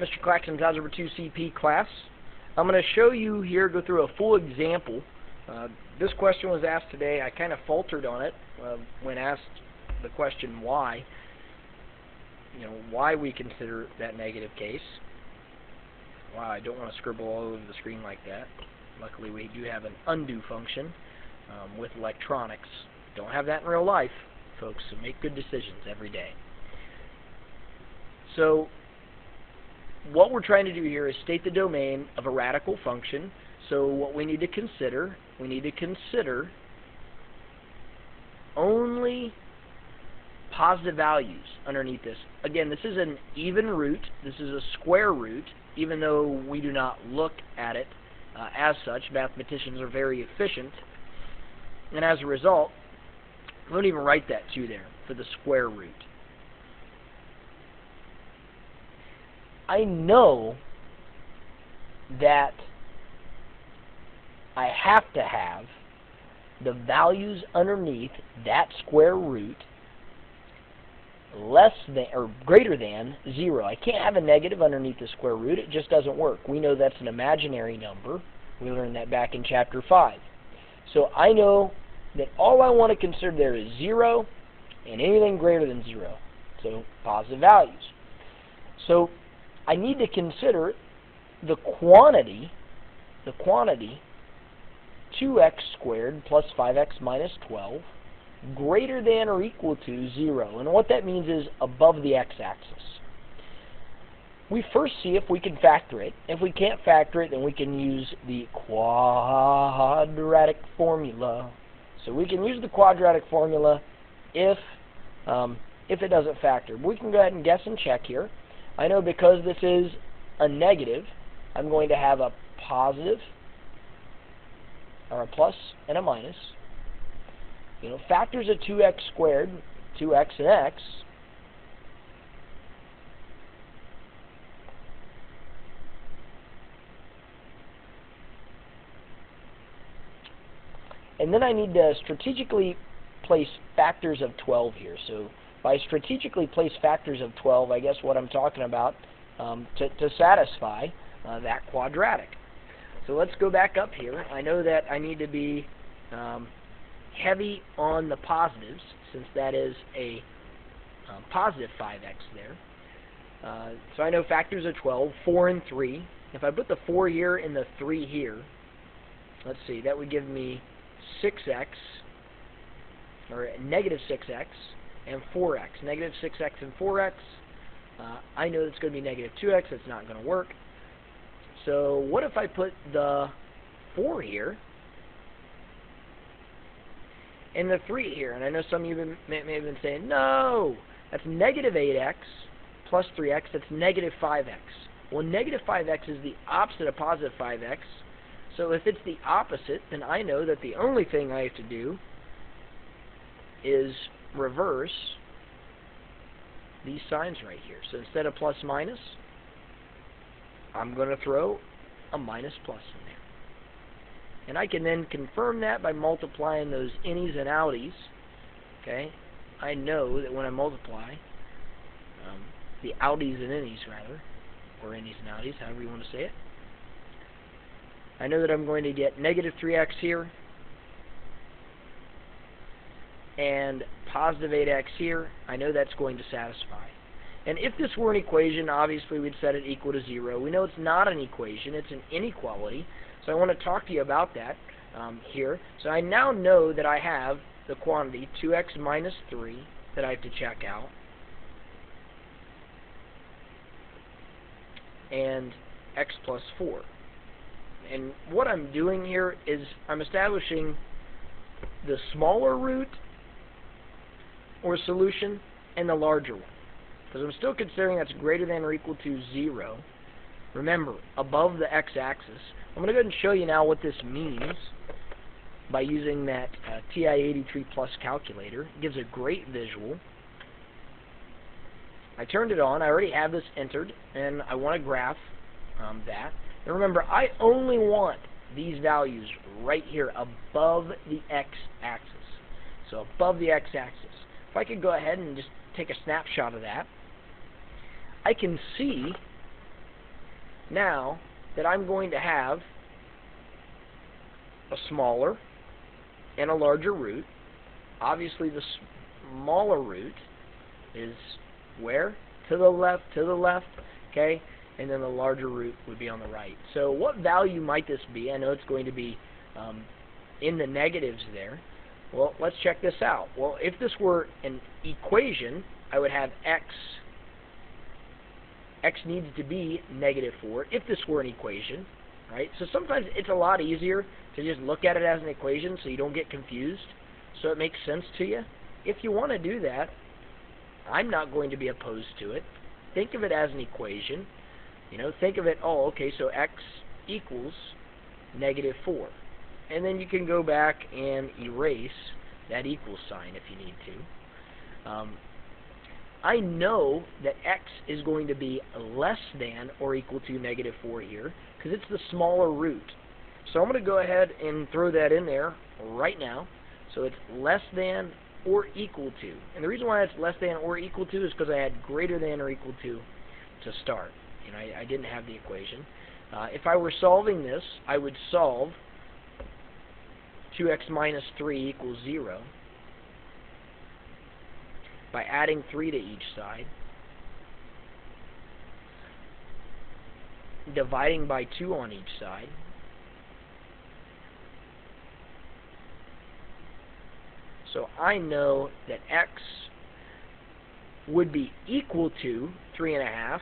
Mr. Claxon's Algebra II CP class. I'm going to show you here, go through a full example. This question was asked today. I kind of faltered on it when asked the question why. Why we consider that negative case. Wow, I don't want to scribble all over the screen like that. Luckily, we do have an undo function with electronics. Don't have that in real life, folks, so make good decisions every day. So, what we're trying to do here is state the domain of a radical function. So what we need to consider only positive values underneath this. Again, this is an even root. This is a square root, even though we do not look at it as such. Mathematicians are very efficient. And as a result, we don't even write that 2 there for the square root. I know that I have to have the values underneath that square root less than or greater than 0. I can't have a negative underneath the square root. It just doesn't work. We know that's an imaginary number. We learned that back in Chapter 5. So I know that all I want to consider there is 0 and anything greater than 0. So positive values. So I need to consider the quantity 2x squared plus 5x minus 12 greater than or equal to 0. And what that means is above the x-axis. We first see if we can factor it. If we can't factor it, then we can use the quadratic formula. So we can use the quadratic formula if it doesn't factor. We can go ahead and guess and check here. I know because this is a negative, I'm going to have a positive, or a plus and a minus. Factors of 2x squared, 2x and x. And then I need to strategically place factors of 12 here. So by strategically place factors of 12, I guess what I'm talking about to satisfy that quadratic. So let's go back up here. I know that I need to be heavy on the positives, since that is a positive 5x there. So I know factors of 12, 4 and 3. If I put the 4 here and the 3 here, let's see, that would give me 6x, or negative 6x, and 4x. Negative 6x and 4x. I know it's going to be negative 2x. That's not going to work. So what if I put the 4 here and the 3 here? And I know some of you may have been saying, no, that's negative 8x plus 3x. That's negative 5x. Well, negative 5x is the opposite of positive 5x. So if it's the opposite, then I know that the only thing I have to do is reverse these signs right here. So instead of plus minus, I'm going to throw a minus plus in there. And I can then confirm that by multiplying those innies and outies. Okay? I know that when I multiply the outies and innies, rather, or innies and outies, however you want to say it, I know that I'm going to get negative 3x here and positive 8x here. I know that's going to satisfy. And if this were an equation, obviously we'd set it equal to 0. We know it's not an equation, it's an inequality. So I want to talk to you about that here. So I now know that I have the quantity 2x minus 3 that I have to check out. And x plus 4. And what I'm doing here is I'm establishing the smaller root or solution and the larger one. Because I'm still considering that's greater than or equal to 0. Remember, above the x-axis. I'm going to go ahead and show you now what this means by using that TI-83 Plus calculator. It gives a great visual. I turned it on. I already have this entered, and I want to graph that. And remember, I only want these values right here above the x-axis. So above the x-axis. If I could go ahead and just take a snapshot of that, I can see now that I'm going to have a smaller and a larger root. Obviously the smaller root is where? To the left, okay? And then the larger root would be on the right. So what value might this be? I know it's going to be in the negatives there. Well, let's check this out. Well, if this were an equation, I would have x needs to be -4 if this were an equation, right? So sometimes it's a lot easier to just look at it as an equation so you don't get confused, so it makes sense to you. If you want to do that, I'm not going to be opposed to it. Think of it as an equation. You know, think of it, oh, okay, so x equals -4. And then you can go back and erase that equal sign if you need to. I know that x is going to be less than or equal to -4 here because it's the smaller root. So I'm going to go ahead and throw that in there right now. So it's less than or equal to. And the reason why it's less than or equal to is because I had greater than or equal to start. You know, I didn't have the equation. If I were solving this, I would solve 2x minus 3 equals 0 by adding 3 to each side, dividing by 2 on each side, so I know that x would be equal to 3.5,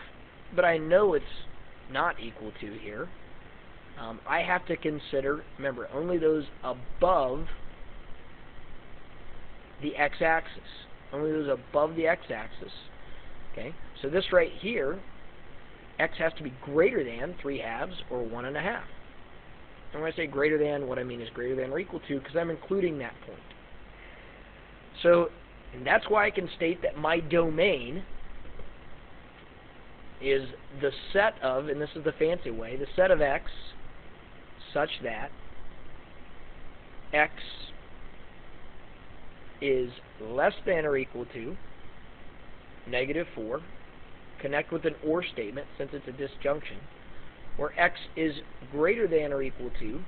but I know it's not equal to here. I have to consider, remember, only those above the x-axis. Only those above the x-axis. Okay, so this right here, x has to be greater than 3/2 or 1.5. And when I say greater than, what I mean is greater than or equal to, because I'm including that point. So that's why I can state that my domain is the set of, and this is the fancy way, the set of x such that x is less than or equal to -4, connect with an or statement since it's a disjunction, where x is greater than or equal to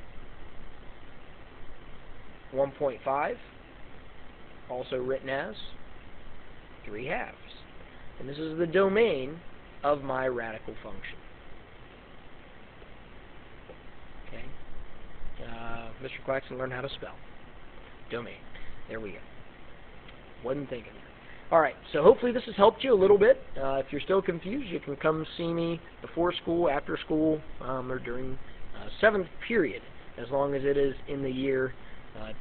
1.5, also written as 3/2. And this is the domain of my radical function. Okay. Mr. Claxon learned how to spell. Domain. There we go. Wasn't thinking there. Alright, so hopefully this has helped you a little bit. If you're still confused, you can come see me before school, after school, or during 7th period, as long as it is in the year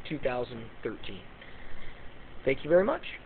2013. Thank you very much.